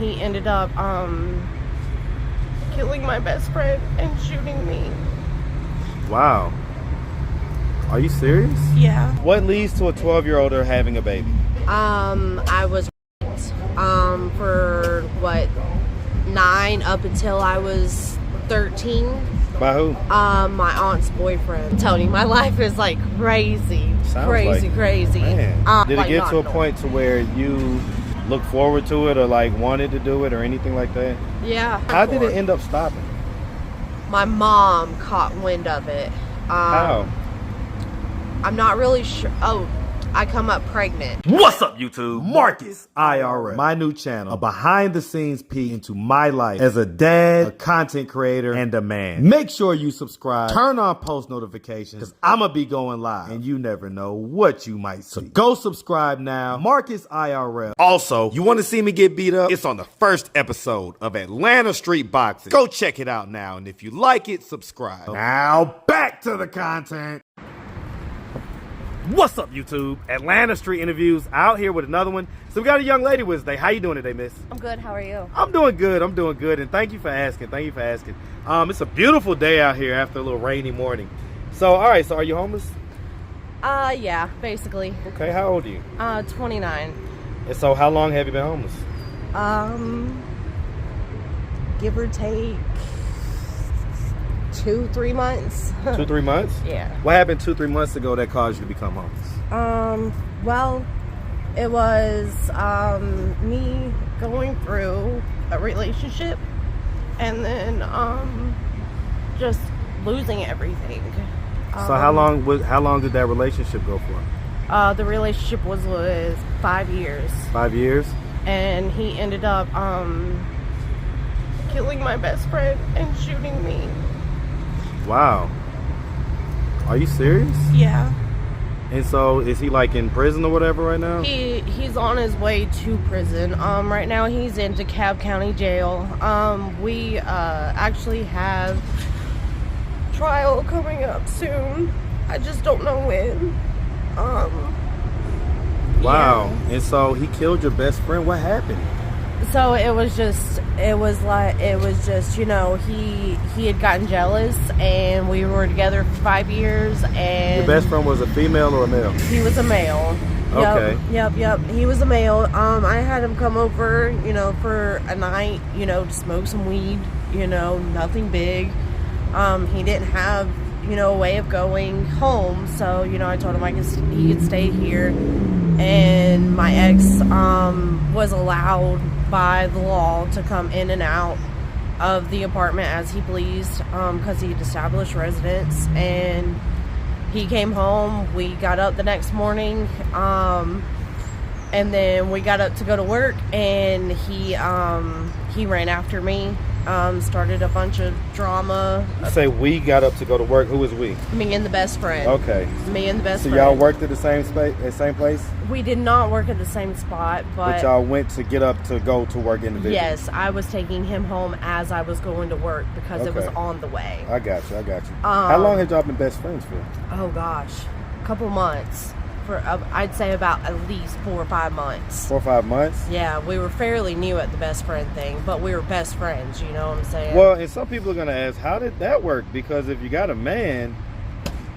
he ended up killing my best friend and shooting me. Wow. Are you serious? Yeah. What leads to a 12-year-old having a baby? I was for what, 9 up until I was 13. By who? My aunt's boyfriend. I'm telling you, my life is like crazy. Sounds crazy, like, crazy. Man. Did it like get to a not point to where you look forward to it or like wanted to do it or anything like that? Yeah. How did it end up stopping? My mom caught wind of it. How? I'm not really sure. Oh, I come up pregnant. What's up, YouTube? Marcus IRL. My new channel, a behind-the-scenes peek into my life as a dad, a content creator, and a man. Make sure you subscribe, turn on post notifications, because I'm going to be going live, and you never know what you might see. So go subscribe now, Marcus IRL. Also, you want to see me get beat up? It's on the first episode of Atlanta Street Boxing. Go check it out now, and if you like it, subscribe. Now, back to the content. What's up, YouTube? Atlanta Street Interviews out here with another one. So we got a young lady with us today. How you doing today, miss? I'm good. How are you? I'm doing good. I'm doing good. And thank you for asking. Thank you for asking. It's a beautiful day out here after a little rainy morning. So, all right. So are you homeless? Yeah, basically. Okay. How old are you? 29. And so how long have you been homeless? Give or take 2-3 months. 2-3 months? Yeah. What happened 2-3 months ago that caused you to become homeless? Well, it was me going through a relationship and then just losing everything. So how long did that relationship go for? The relationship was 5 years. 5 years? And he ended up killing my best friend and shooting me. Wow. Are you serious? Yeah. And so is he like in prison or whatever right now? He's on his way to prison. Right now he's in DeKalb County Jail. We actually have trial coming up soon. I just don't know when. Wow. Yeah. And so he killed your best friend. What happened? So it was just, you know, he had gotten jealous and we were together for 5 years and... Your best friend was a female or a male? He was a male. Okay. Yep. He was a male. I had him come over, you know, for a night, you know, to smoke some weed, you know, nothing big. He didn't have, you know, a way of going home. So, you know, I told him he could stay here. And my ex was allowed by the law to come in and out of the apartment as he pleased because he had established residence. And he came home. We got up the next morning and then we got up to go to work and he ran after me. Started a bunch of drama. You say we got up to go to work. Who was we? Me and the best friend. Okay. Me and the best friend. So y'all worked at the same place? We did not work at the same spot, but y'all went to get up to go to work individually? Yes, I was taking him home as I was going to work because it was on the way. I got you. How long had y'all been best friends for? Oh gosh, a couple months. For I'd say about at least 4 or 5 months. 4 or 5 months? Yeah, we were fairly new at the best friend thing, but we were best friends, you know what I'm saying? Well, and some people are going to ask, how did that work? Because if you got a man,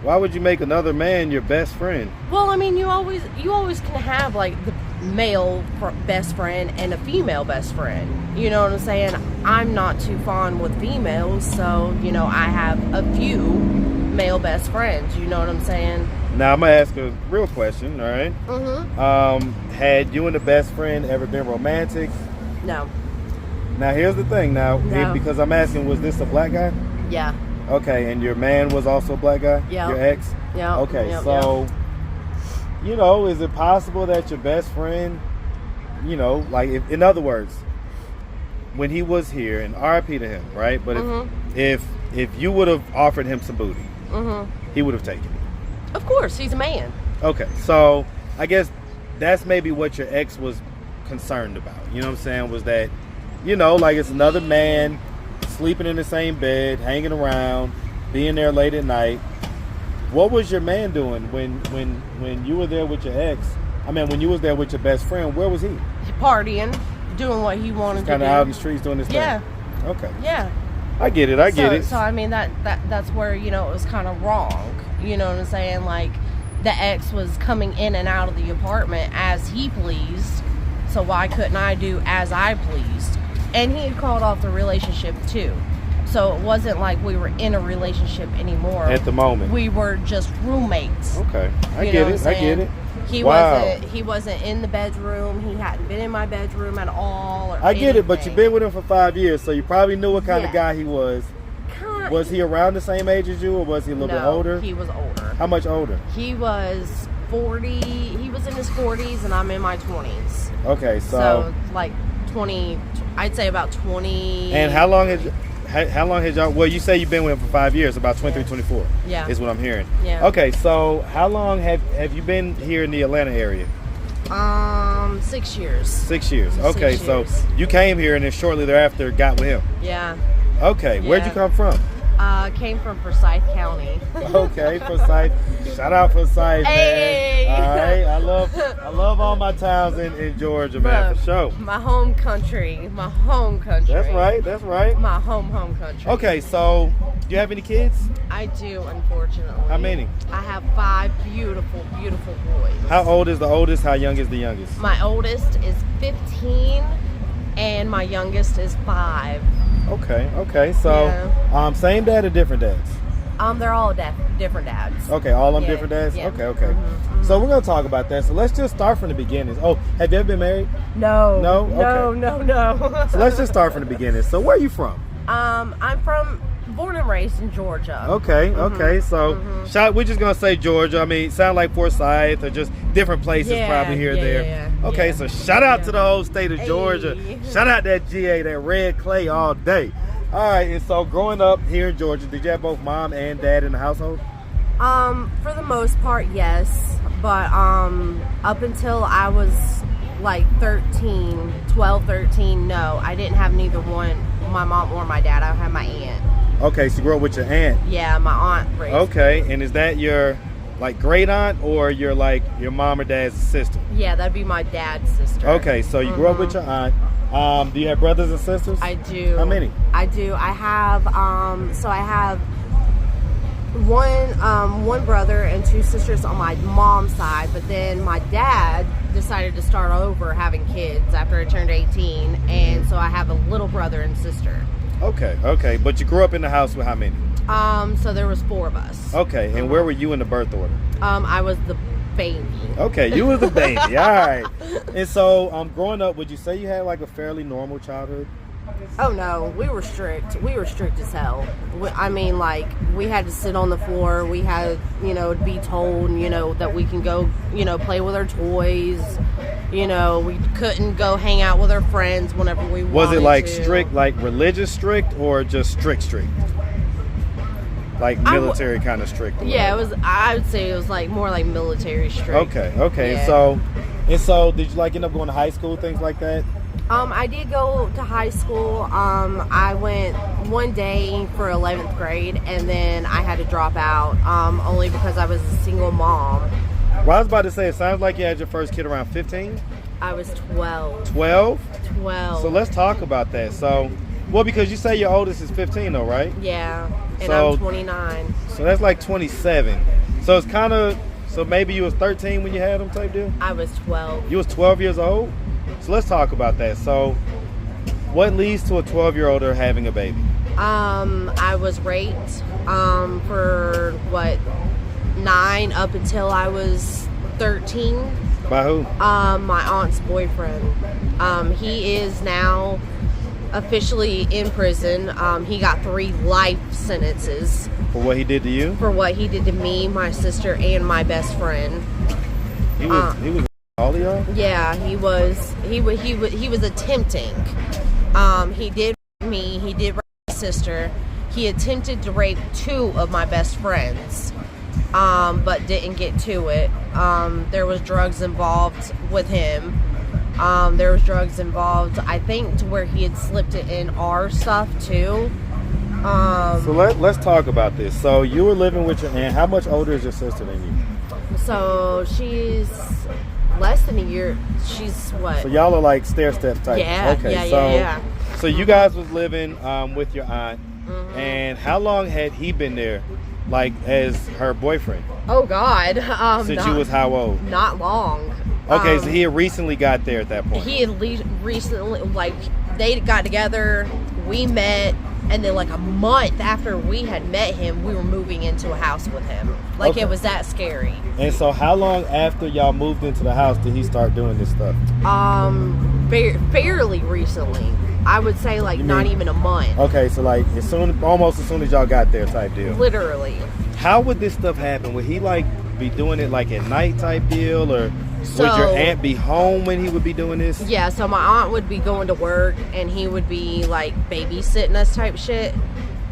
why would you make another man your best friend? Well, I mean, you always can have like the male best friend and a female best friend. You know what I'm saying? I'm not too fond with females, so, you know, I have a few male best friends, you know what I'm saying? Now, I'm going to ask a real question, all right? Mm-hmm. Had you and the best friend ever been romantic? No. Now, here's the thing. Now, because I'm asking, was this a black guy? Yeah. Okay, and your man was also a black guy? Yeah. Your ex? Yeah. Okay, so, you know, is it possible that your best friend, you know, like, in other words, when he was here, and RIP to him, right? But if you would have offered him some booty, he would have taken it. Of course, he's a man. Okay, so I guess that's maybe what your ex was concerned about. You know what I'm saying? Was that, you know, like it's another man sleeping in the same bed, hanging around, being there late at night. What was your man doing when you were there with your ex? I mean, when you was there with your best friend, where was he? Partying. doing what he wanted to do. Kind of out in the streets doing this Yeah. thing. Okay. Yeah. I get it. I get it. So I mean that's where, you know, it was kind of wrong. You know what I'm saying? Like the ex was coming in and out of the apartment as he pleased. So why couldn't I do as I pleased? And he had called off the relationship too. So it wasn't like we were in a relationship anymore. At the moment. We were just roommates. Okay. I get it. He wasn't in the bedroom. He hadn't been in my bedroom at all. Or I get it, but you've been with him for 5 years, so you probably knew what kind of guy he was. Was he around the same age as you, or was he a little bit older? He was older. How much older? He was 40. He was in his 40s, and I'm in my 20s. Okay, so like 20. I'd say about 20. And how long has y'all? Well, you say you've been with him for 5 years, about 23, 24. Yeah, is what I'm hearing. Yeah. Okay, so how long have you been here in the Atlanta area? 6 years. 6 years. Okay, 6 years. so you came here and then shortly thereafter got with him. Yeah. Okay, where'd you come from? Came from Forsyth County. Okay, Forsyth. Shout out Forsyth, hey. man. All right, I love all my towns in Georgia, man, for sure. My home country. That's right. My home country. Okay, so do you have any kids? I do, unfortunately. How many? I have 5 beautiful boys. How old is the oldest? How young is the youngest? My oldest is 15, and my youngest is 5. Okay. So, same dad or different dads? They're all different dads. Okay, all them different dads? Yeah. Okay. Mm-hmm. So we're going to talk about that. So let's just start from the beginning. Oh, have you ever been married? No. No? Okay. No. So let's just start from the beginning. So where are you from? I'm born and raised in Georgia. Okay. So we're just going to say Georgia. I mean, sound like Forsyth or just different places probably here or there. Yeah. Okay, so shout out to the whole state of Georgia. Shout out that GA, that red clay all day. All right, and so growing up here in Georgia, did you have both mom and dad in the household? For the most part, yes. But up until I was like 12, 13, no. I didn't have neither one, my mom or my dad. I had my aunt. Okay, so you grew up with your aunt. Yeah, my aunt raised me. Okay, and is that your like great aunt or your mom or dad's sister? Yeah, that'd be my dad's sister. Okay, so you grew up with your aunt. Do you have brothers and sisters? I do. How many? I do. I have one brother and 2 sisters on my mom's side, but then my dad decided to start over having kids after I turned 18, and so I have a little brother and sister. Okay. But you grew up in the house with how many? So there was 4 of us. Okay, and where were you in the birth order? I was the baby. Okay, you was the baby. All right. And so, growing up, would you say you had like a fairly normal childhood? Oh no, we were strict. We were strict as hell. I mean, like, we had to sit on the floor. We had, to be told, that we can go, play with our toys. We couldn't go hang out with our friends whenever we wanted to. Was it like strict, like religious strict, or just strict? Like military kind of strict? Yeah, it was. I would say it was like more like military strict. Okay. Yeah. And so did you like end up going to high school, things like that? I did go to high school. I went one day for 11th grade, and then I had to drop out only because I was a single mom. Well, I was about to say, it sounds like you had your first kid around 15? I was 12. 12? 12. So let's talk about that. So, well, because you say your oldest is 15 though, right? Yeah, and I'm 29. So that's like 27. So it's kind of, so maybe you was 13 when you had them type deal? I was 12. You was 12 years old? So let's talk about that. So what leads to a 12-year-old having a baby? I was raped for 9 up until I was 13. By who? My aunt's boyfriend. He is now officially in prison. He got 3 life sentences. For what he did to you? For what he did to me, my sister, and my best friend. He was all of y'all? Yeah, he was attempting. He did rape me. He did rape my sister. He attempted to rape 2 of my best friends, but didn't get to it. There was drugs involved with him. There was drugs involved, I think, to where he had slipped it in our stuff too. So let's talk about this. So you were living with your aunt. How much older is your sister than you? So she's less than a year. She's what? So y'all are like stair-step type. Yeah, Okay, yeah. So you guys was living with your aunt, Mm-hmm. and how long had he been there, like as her boyfriend? Oh God. Since you was how old? Not long. Okay, so he had recently got there at that point. He had recently, like, they got together, we met, and then like a month after we had met him, we were moving into a house with him. Like, Okay. it was that scary. And so how long after y'all moved into the house did he start doing this stuff? Fairly recently. I would say like not even a month. Okay, so like almost as soon as y'all got there type deal. Literally. How would this stuff happen? Would he like be doing it like at night type deal, or So- would your aunt be home when he would be doing this? Yeah, so my aunt would be going to work and he would be like babysitting us type shit.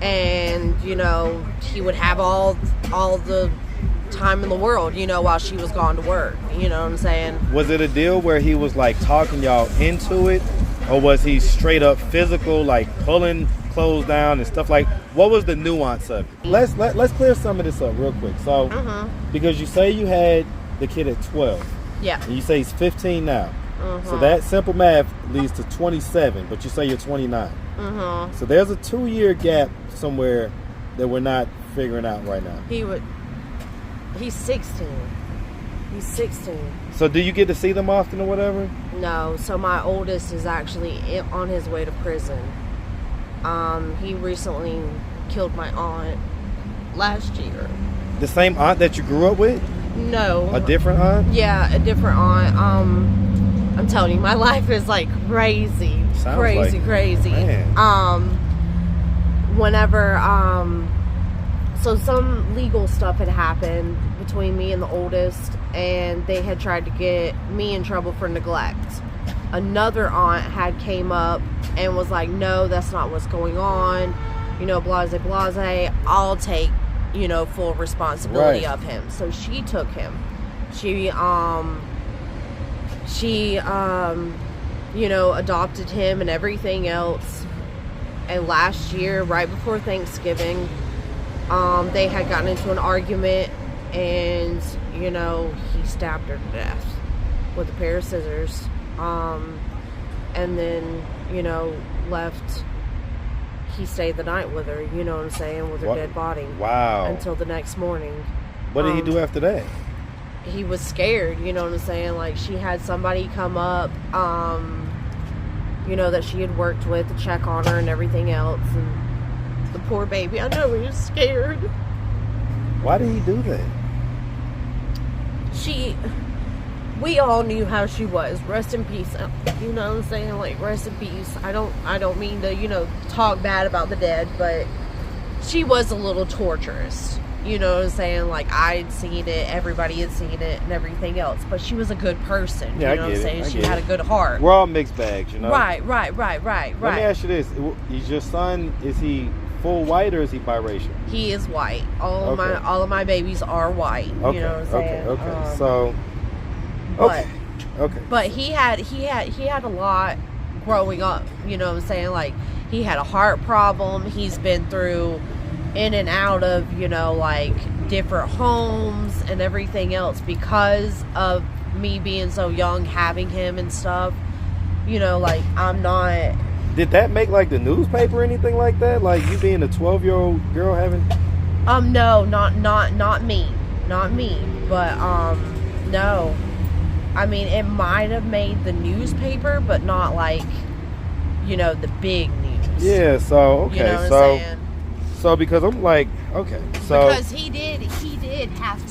And, you know, he would have all the time in the world, you know, while she was gone to work. You know what I'm saying? Was it a deal where he was like talking y'all into it, or was he straight up physical, like pulling clothes down and stuff? Like, what was the nuance of it? Let's clear some of this up real quick. So, because you say you had the kid at 12, Yeah. and you say he's 15 now, so that simple math leads to 27, but you say you're 29. So there's a 2-year gap somewhere that we're not figuring out right now. He's 16. He's 16. So do you get to see them often or whatever? No, so my oldest is actually on his way to prison. He recently killed my aunt last year. The same aunt that you grew up with? No. A different aunt? Yeah, a different aunt. I'm telling you, my life is like crazy. Sounds crazy, like, crazy. man. Whenever, so some legal stuff had happened between me and the oldest, and they had tried to get me in trouble for neglect. Another aunt had came up and was like, no, that's not what's going on. You know, blase, blase. I'll take, you know, full responsibility of him. So she took him. She, you know, adopted him and everything else. And last year, right before Thanksgiving, they had gotten into an argument, and, you know, he stabbed her to death with a pair of scissors. And then, you know, left. He stayed the night with her, you know what I'm saying, with her dead body. Wow. Until the next morning. What did he do after that? He was scared, you know what I'm saying? Like, she had somebody come up, you know, that she had worked with to check on her and everything else. And the poor baby, I know he was scared. Why did he do that? We all knew how she was. Rest in peace. You know what I'm saying? Like, rest in peace. I don't mean to, you know, talk bad about the dead, but she was a little torturous. You know what I'm saying? Like, I'd seen it, everybody had seen it, and everything else. But she was a good person. Yeah, you know what I'm saying? She had a good heart. We're all mixed bags, you know? Right. Let me ask you this. Is your son, is he full white or is he biracial? He is white. All of my babies are white. Okay, you know what I'm saying? okay. So, but, okay. But he had a lot growing up. You know what I'm saying? Like, he had a heart problem. He's been through in and out of, you know, like, different homes and everything else because of me being so young, having him and stuff. You know, like, I'm not. Did that make like the newspaper or anything like that? Like you being a 12-year-old girl having? No, not me, but no. I mean, it might have made the newspaper, but not like, you know, the big news. Yeah. So okay. You know what I'm saying? So because I'm like, okay. So because he did have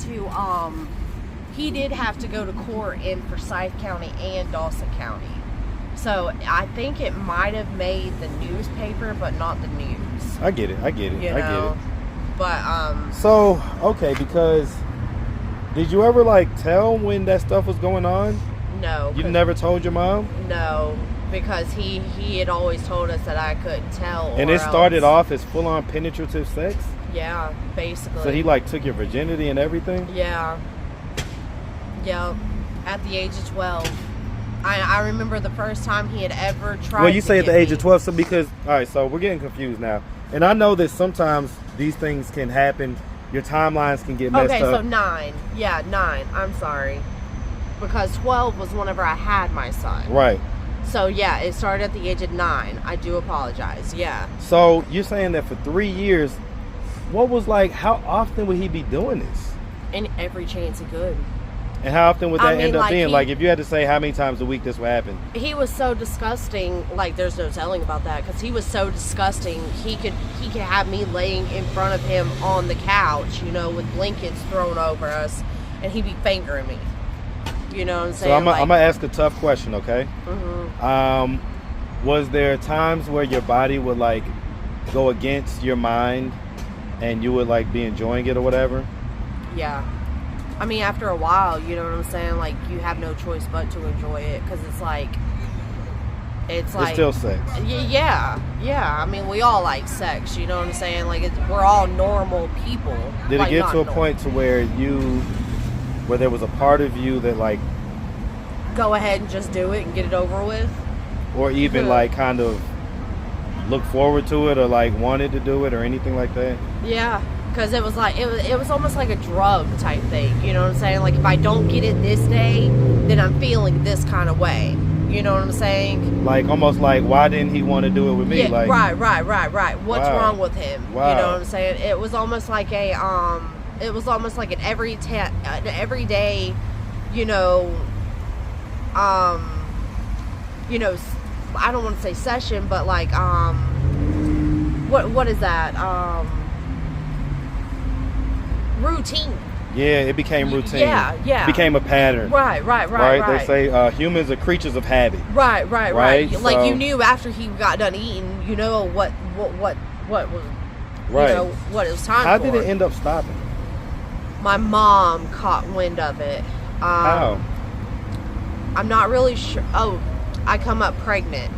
to go to court in Forsyth County and Dawson County. So I think it might have made the newspaper, but not the news. I get it. You know? But So okay, because did you ever like tell when that stuff was going on? No. You never told your mom? No, because he had always told us that I couldn't tell. And it started off as full on penetrative sex? Yeah, basically. So he like took your virginity and everything? Yeah. Yep. At the age of 12. I remember the first time he had ever tried. Well, you say at the age of 12, so because, all right, so we're getting confused now. And I know that sometimes these things can happen. Your timelines can get messed up. Okay, so 9. Yeah, 9. I'm sorry. because 12 was whenever I had my son. Right. So, yeah, it started at the age of 9. I do apologize. Yeah. So, you're saying that for 3 years, what was like, how often would he be doing this? And every chance he could. And how often would that end up being? Like, if you had to say how many times a week this would happen? He was so disgusting. Like, there's no telling about that, because he was so disgusting. He could have me laying in front of him on the couch, you know, with blankets thrown over us, and he'd be fingering me. You know what I'm saying? So I'm gonna ask a tough question, okay? Mm-hmm. Was there times where your body would like go against your mind, and you would like be enjoying it or whatever? Yeah. I mean, after a while, you know what I'm saying? Like, you have no choice but to enjoy it, because it's like it's still sex. Yeah. I mean, we all like sex. You know what I'm saying? Like, we're all normal people. Did like, it get to a point to where there was a part of you that like go ahead and just do it and get it over with, or even like kind of look forward to it, or like wanted to do it, or anything like that? Yeah, because it was like it was almost like a drug type thing. You know what I'm saying? Like, if I don't get it this day, then I'm feeling this kind of way. You know what I'm saying? Like, almost like, why didn't he want to do it with me? Yeah, like, right. What's wrong with him? Wow. You know what I'm saying? It was almost like it was almost like an everyday, you know, I don't want to say session, but like, what is that? Routine. Yeah, it became routine. Yeah. It became a pattern. Right. They say humans are creatures of habit. Right. Like, so, you knew after he got done eating, you know what was, right. You know, what it was time How for. did it end up stopping? My mom caught wind of it. How? I'm not really sure. Oh, I come up pregnant,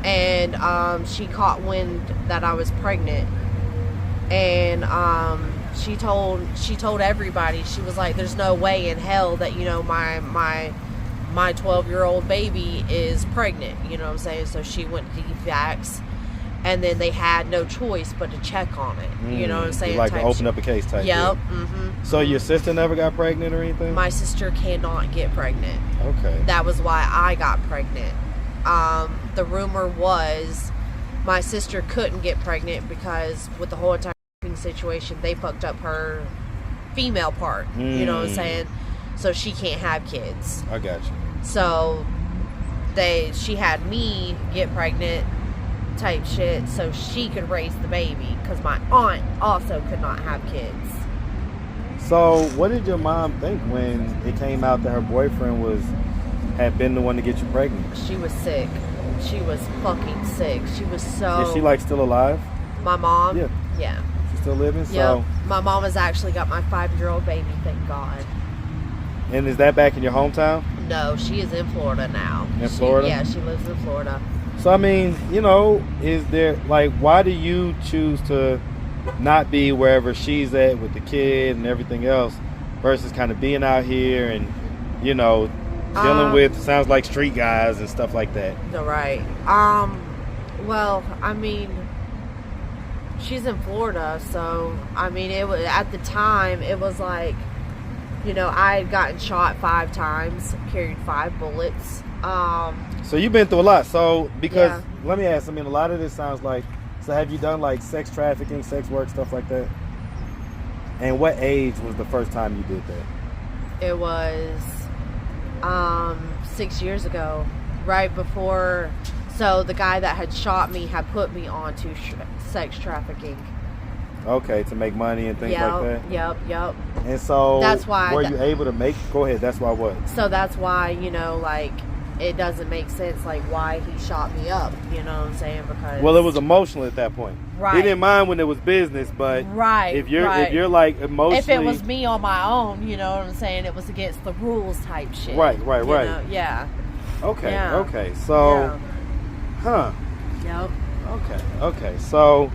and she caught wind that I was pregnant, and she told everybody. She was like, "There's no way in hell that, you know, my 12-year-old baby is pregnant." You know what I'm saying? So she went to evacs, and then they had no choice but to check on it. You know what I'm saying? Like to open up a case type. Yep. Mm-hmm. So your sister never got pregnant or anything? My sister cannot get pregnant. Okay. That was why I got pregnant. The rumor was my sister couldn't get pregnant because with the whole entire situation, they fucked up her female part. You know what I'm saying? So she can't have kids. I got you. So she had me get pregnant type shit so she could raise the baby, because my aunt also could not have kids. So what did your mom think when it came out that her boyfriend had been the one to get you pregnant? She was sick. She was fucking sick. She was so... Is she like still alive? My mom? Yeah. She's still living? Yep. So my mom has actually got my 5-year-old baby, thank God. And is that back in your hometown? No, she is in Florida now. Florida? Yeah, she lives in Florida. So, I mean, you know, is there, like, why do you choose to not be wherever she's at with the kid and everything else versus kind of being out here and, you know, dealing with, sounds like, street guys and stuff like that? Right. Well, I mean, she's in Florida, so, I mean, it was, at the time, it was like, you know, I had gotten shot 5 times, carried 5 bullets. So you've been through a lot. So, because, let me ask, I mean, a lot of this sounds like, so have you done like sex trafficking, sex work, stuff like that? And what age was the first time you did that? It was 6 years ago, right before. So the guy that had shot me had put me onto sex trafficking. Okay, to make money and things like that? Yep. And so that's why were you able to make, go ahead, that's why what? So that's why, you know, like, it doesn't make sense, like, why he shot me up, you know what I'm saying? Because, well, it was emotional at that point. Right. He didn't mind when it was business, but if you're like emotionally, if it was me on my own, you know what I'm saying, it was against the rules type shit. Right. You know? Yeah. Okay. So, Yep. Okay. So,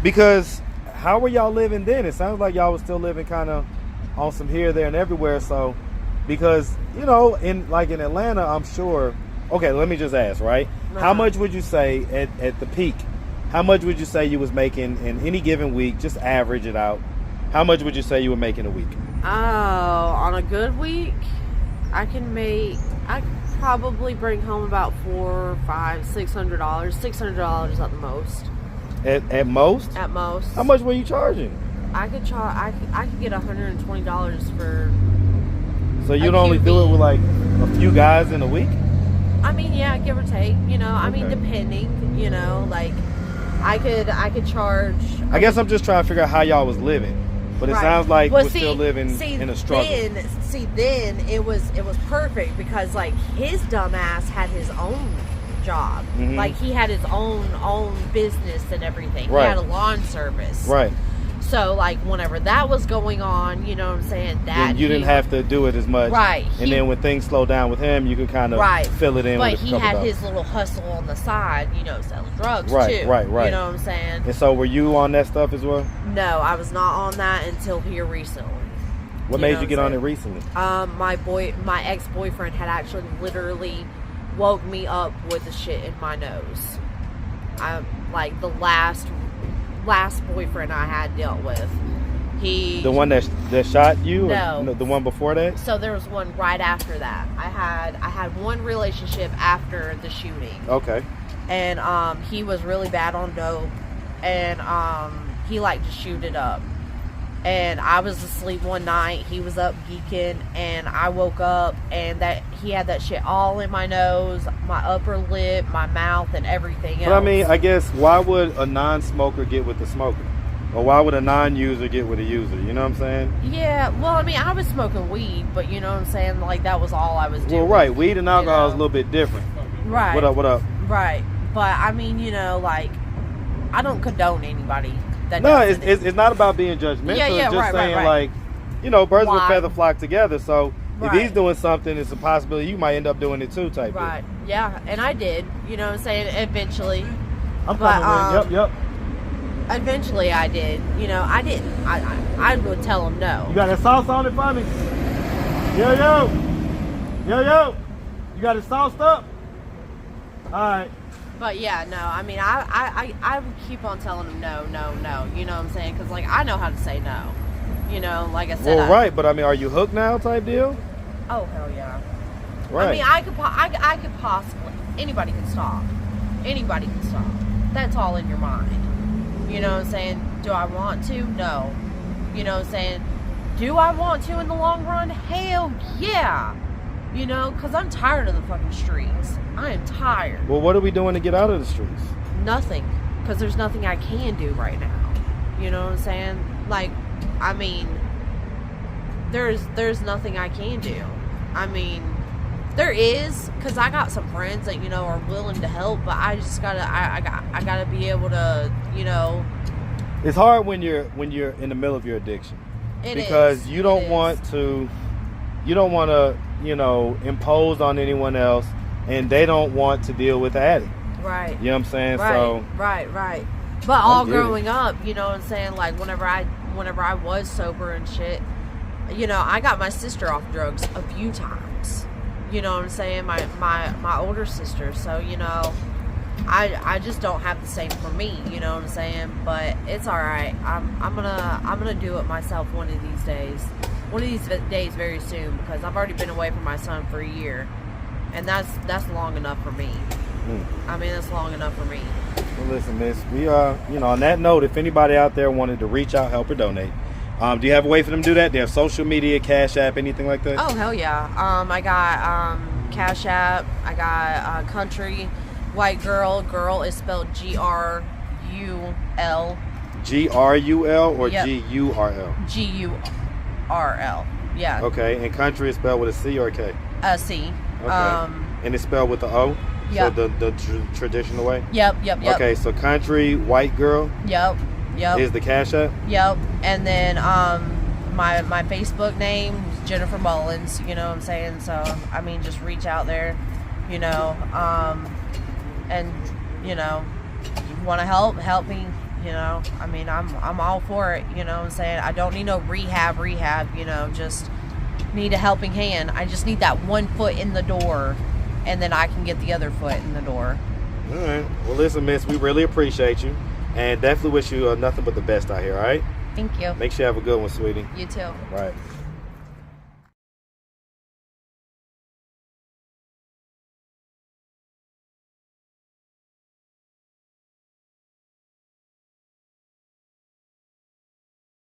because how were y'all living then? It sounds like y'all was still living kind of on some here, there, and everywhere. So, because, you know, in Atlanta, I'm sure. Okay, let me just ask, right? Uh-huh. How much would you say at the peak? How much would you say you was making in any given week? Just average it out. How much would you say you were making a week? Oh, on a good week, I could probably bring home about $400, $500, $600. $600 at the most. At most? At most. How much were you charging? I could get $120 for. So you'd only do it with like a few guys in a week? I mean, yeah, give or take. You know, I mean, Okay. depending. You know, like I could charge. I guess I'm just trying to figure out how y'all was living. But it sounds like we're still living in a struggle. Then it was perfect because like his dumb ass had his own job. Mm-hmm. Like he had his own business and everything. Right. He had a lawn service. Right. So like whenever that was going on, you know what I'm saying? Then you didn't have to do it as much. Right. And then when things slow down with him, you could kind of fill it in with a couple But he had dollars. his little hustle on the side, you know, selling drugs Right, too. right. You know what I'm saying? And so were you on that stuff as well? No, I was not on that until here recently. What made you get on it recently? My ex-boyfriend had actually literally woke me up with the shit in my nose. Like the last boyfriend I had dealt with. The one that shot you? No. Or the one before that? So there was one right after that. I had one relationship after the shooting. Okay. And he was really bad on dope, and he liked to shoot it up. And I was asleep one night, he was up geeking, and I woke up and that he had that shit all in my nose, my upper lip, my mouth, and everything else. But I mean, I guess why would a non-smoker get with the smoker? Or why would a non-user get with a user? You know what I'm saying? Yeah, well, I mean, I was smoking weed, but you know what I'm saying? Like, that was all I was doing. Well, right. Weed and alcohol is a little bit different. Right. What up? Right. But, I mean, you know, like, I don't condone anybody that No, does it. it's not about being judgmental. Yeah, It's just saying, right. like, you know, birds of a Why? feather flock together. So if he's Right. doing something, it's a possibility you might end up doing it too, type deal. Right. Yeah, and I did. You know what I'm saying? Eventually. I'm But, coming in. Yep. Eventually I did. You know, I didn't. I would tell him no. You got that sauce on it for me? Yo. You got it sauced up? All right. But yeah, no. I mean, I would keep on telling him no. You know what I'm saying? Because like I know how to say no. You know, like I said. Well, right. But I mean, are you hooked now, type deal? Oh hell yeah. Right. I mean, I could possibly. Anybody can stop. Anybody can stop. That's all in your mind. You know what I'm saying? Do I want to? No. You know what I'm saying? Do I want to in the long run? Hell yeah. You know, because I'm tired of the fucking streets. I am tired. Well, what are we doing to get out of the streets? Nothing. Because there's nothing I can do right now. You know what I'm saying? Like, I mean, there's nothing I can do. I mean, there is, because I got some friends that, you know, are willing to help, but I just gotta, I gotta be able to, you know. It's hard when you're in the middle of your addiction. Because you don't want to, you know, impose on anyone else, and they don't want to deal with the addict. Right. You know what I'm saying? Right. So Right. But all growing up, you know what I'm saying? Like whenever I was sober and shit, you know, I got my sister off drugs a few times. You know what I'm saying? My older sister. So, you know, I just don't have the same for me, you know what I'm saying? But it's all right. I'm gonna do it myself one of these days. One of these days very soon, because I've already been away from my son for a year, and that's long enough for me. I mean, that's long enough for me. Well, listen, miss, we you know, on that note, if anybody out there wanted to reach out, help or donate, do you have a way for them to do that? Do you have social media, Cash App, anything like that? Oh hell yeah. I got Cash App. I got Country White Girl. Girl is spelled Grul. Grul or Yep. Gurl? Gurl. Yeah. Okay, and country is spelled with a C or a K? C. Okay. And it's spelled with the O? Yep. So the traditional way? Yep. Okay, so Country White Girl Yep. is the Cash App? Yep. And then my Facebook name is Jennifer Mullins, you know what I'm saying? So I mean, just reach out there, you know, and you know, you want to help me, you know. I mean, I'm all for it, you know what I'm saying? I don't need no rehab, you know, just need a helping hand. I just need that one foot in the door, and then I can get the other foot in the door. All right. Well, listen, miss, we really appreciate you, and definitely wish you nothing but the best out here, all right? Thank you. Make sure you have a good one, sweetie. You too. Right.